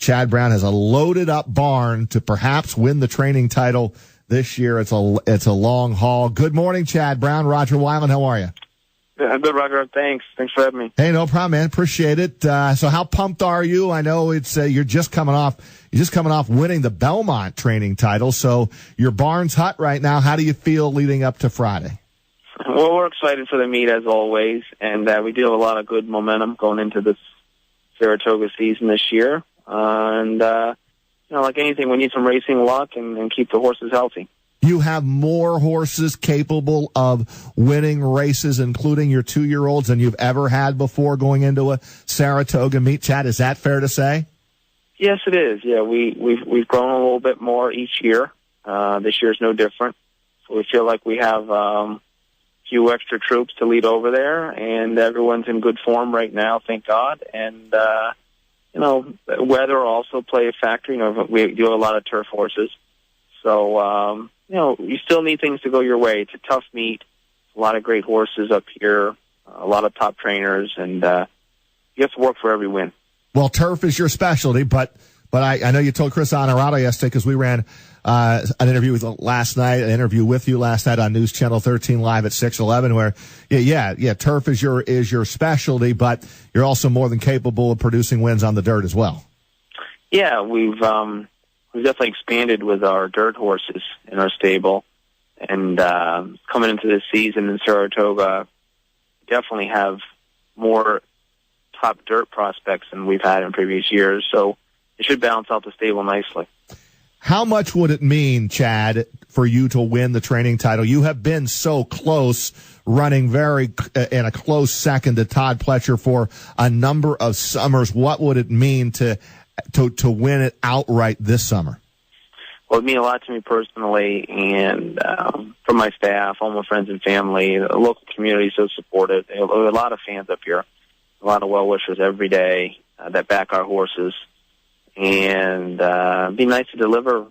Chad Brown has a loaded up barn to perhaps win the training title this year. It's a long haul. Good morning, Chad Brown. Rodger Weiland, how are you? Yeah, good, Rodger. Thanks for having me. Hey, no problem, man. Appreciate it. So how pumped are you? I know it's you're just coming off winning the Belmont training title. So your barn's hot right now. How do you feel leading up to Friday? Well, we're excited for the meet as always, and we do have a lot of good momentum going into this Saratoga season this year. Like anything, we need some racing luck and keep the horses healthy. You have more horses capable of winning races, including your 2-year-olds, than you've ever had before going into a Saratoga meet, Chad. Is that fair to say? Yes, it is. Yeah, we've grown a little bit more each year. This year's no different. So we feel like we have a few extra troops to lead over there, and everyone's in good form right now, thank God. And weather also play a factor. We do have a lot of turf horses, so you still need things to go your way. It's a tough meet. A lot of great horses up here, a lot of top trainers, and you have to work for every win. Well, turf is your specialty, but I know you told Chris Honorado yesterday, because we ran an interview with you last night on News Channel 13 live at 6:11, where turf is your specialty, but you're also more than capable of producing wins on the dirt as well. Yeah, we've definitely expanded with our dirt horses in our stable, and coming into this season in Saratoga, definitely have more top dirt prospects than we've had in previous years, so it should balance out the stable nicely. How much would it mean, Chad, for you to win the training title? You have been so close, running in a close second to Todd Pletcher for a number of summers. What would it mean to win it outright this summer? Well, it means a lot to me personally, and from my staff, all my friends and family. The local community is so supportive. There are a lot of fans up here, a lot of well-wishers every day that back our horses. And it'd be nice to deliver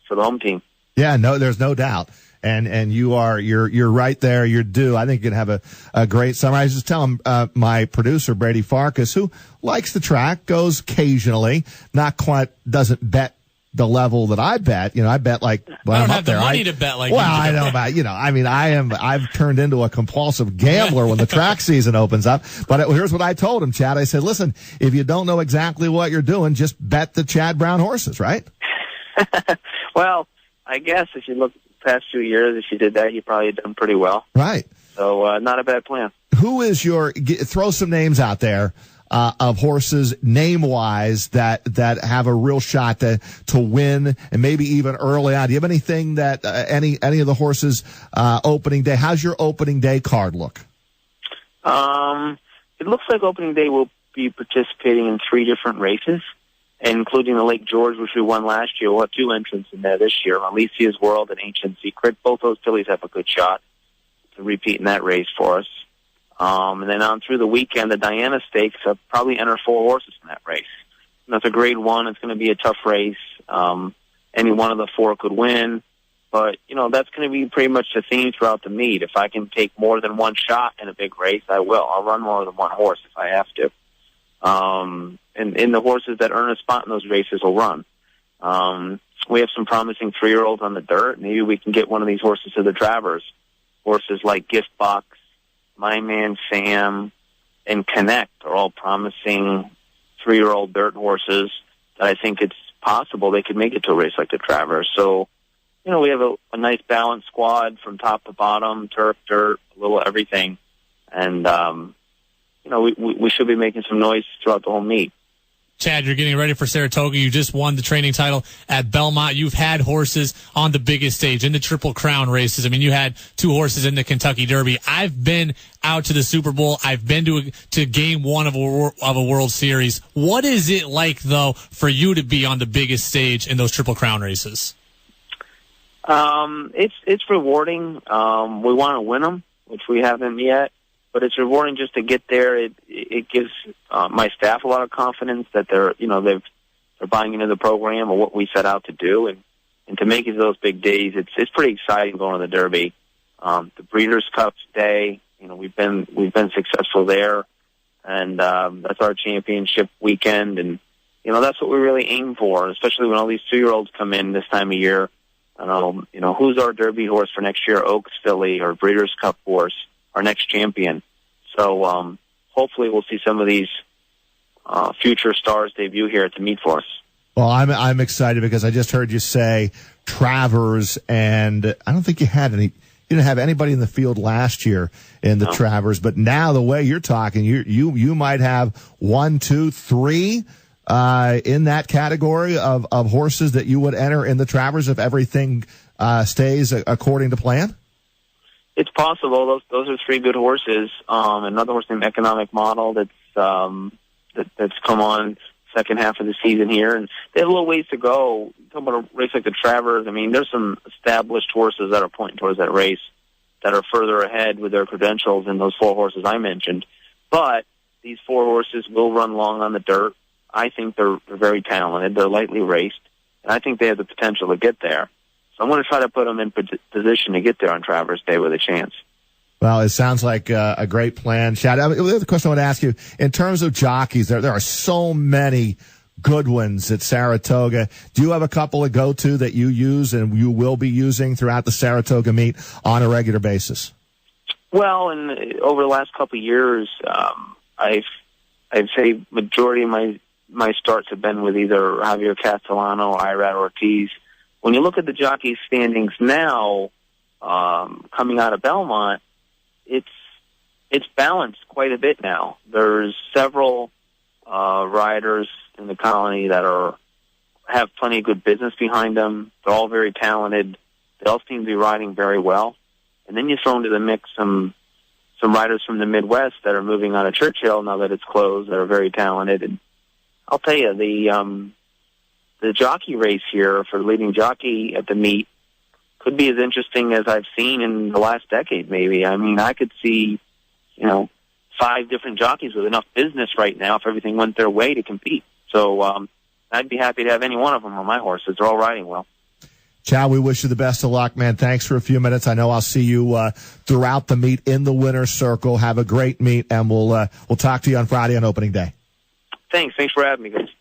for the home team. Yeah, no, there's no doubt. And you're right there. You're due. I think you'd have a great summer. I was just telling my producer Brady Farkas, who likes the track, goes occasionally, doesn't bet the level that I bet. I bet I don't have the money to bet like. Well, I know about. I've turned into a compulsive gambler when the track season opens up. But here's what I told him, Chad. I said, listen, if you don't know exactly what you're doing, just bet the Chad Brown horses, right? Well, I guess if you look past 2 years, if you did that, you probably had done pretty well. Right. So not a bad plan. Who is throw some names out there of horses name-wise that have a real shot to win, and maybe even early on? Do you have anything that any of the horses opening day? How's your opening day card look? It looks like opening day will be participating in 3 different races, including the Lake George, which we won last year. We'll have 2 entrants in there this year, Alicia's World and Ancient Secret. Both those fillies have a good shot to repeat in that race for us. And then on through the weekend, the Diana Stakes probably enter 4 horses in that race. And that's a grade 1. It's going to be a tough race. Any one of the 4 could win. But, that's going to be pretty much the theme throughout the meet. If I can take more than one shot in a big race, I will. I'll run more than one horse if I have to. And the horses that earn a spot in those races will run. We have some promising 3-year-olds on the dirt. Maybe we can get one of these horses to the Travers. Horses like Gift Box, My Man Sam, and Connect are all promising 3-year-old dirt horses that I think it's possible they could make it to a race like the Travers. So, we have a nice balanced squad from top to bottom, turf, dirt, a little everything. And, we should be making some noise throughout the whole meet. Chad, you're getting ready for Saratoga. You just won the training title at Belmont. You've had horses on the biggest stage, in the Triple Crown races. I mean, you had 2 horses in the Kentucky Derby. I've been out to the Super Bowl. I've been to game 1 of a World Series. What is it like, though, for you to be on the biggest stage in those Triple Crown races? It's rewarding. We want to win them, which we haven't yet. But it's rewarding just to get there. It gives my staff a lot of confidence that they're buying into the program or what we set out to do, and to make it to those big days, it's pretty exciting going to the Derby. The Breeders' Cup Day, we've been successful there, and that's our championship weekend. And that's what we really aim for, especially when all these 2-year-olds come in this time of year. Who's our Derby horse for next year? Oaks Filly or Breeders' Cup horse, our next champion. So hopefully we'll see some of these future stars debut here at the meet for us. Well, I'm excited because I just heard you say Travers, and I don't think you had any. You didn't have anybody in the field last year in the Travers, but now the way you're talking, you might have 1, 2, 3 in that category of horses that you would enter in the Travers if everything stays according to plan. It's possible. Those are 3 good horses. Another horse named Economic Model that's come on second half of the season here, and they have a little ways to go. Talk about a race like the Travers. I mean, there's some established horses that are pointing towards that race that are further ahead with their credentials than those 4 horses I mentioned. But these 4 horses will run long on the dirt. I think they're very talented. They're lightly raced, and I think they have the potential to get there. So I'm going to try to put them in position to get there on Travers Day with a chance. Well, it sounds like a great plan, Chad. The other question I want to ask you, in terms of jockeys, there are so many good ones at Saratoga. Do you have a couple to go to that you use and you will be using throughout the Saratoga meet on a regular basis? Well, over the last couple of years, I'd say majority of my starts have been with either Javier Castellano or Irad Ortiz. When you look at the jockey standings now, coming out of Belmont, it's balanced quite a bit now. There's several riders in the colony that have plenty of good business behind them. They're all very talented. They all seem to be riding very well. And then you throw into the mix some riders from the Midwest that are moving out of Churchill now that it's closed that are very talented. And I'll tell you, the jockey race here for the leading jockey at the meet could be as interesting as I've seen in the last decade, maybe. I mean, I could see, 5 different jockeys with enough business right now if everything went their way to compete. So I'd be happy to have any one of them on my horses. They're all riding well. Chad, we wish you the best of luck, man. Thanks for a few minutes. I know I'll see you throughout the meet in the winner's circle. Have a great meet, and we'll talk to you on Friday on opening day. Thanks for having me, guys.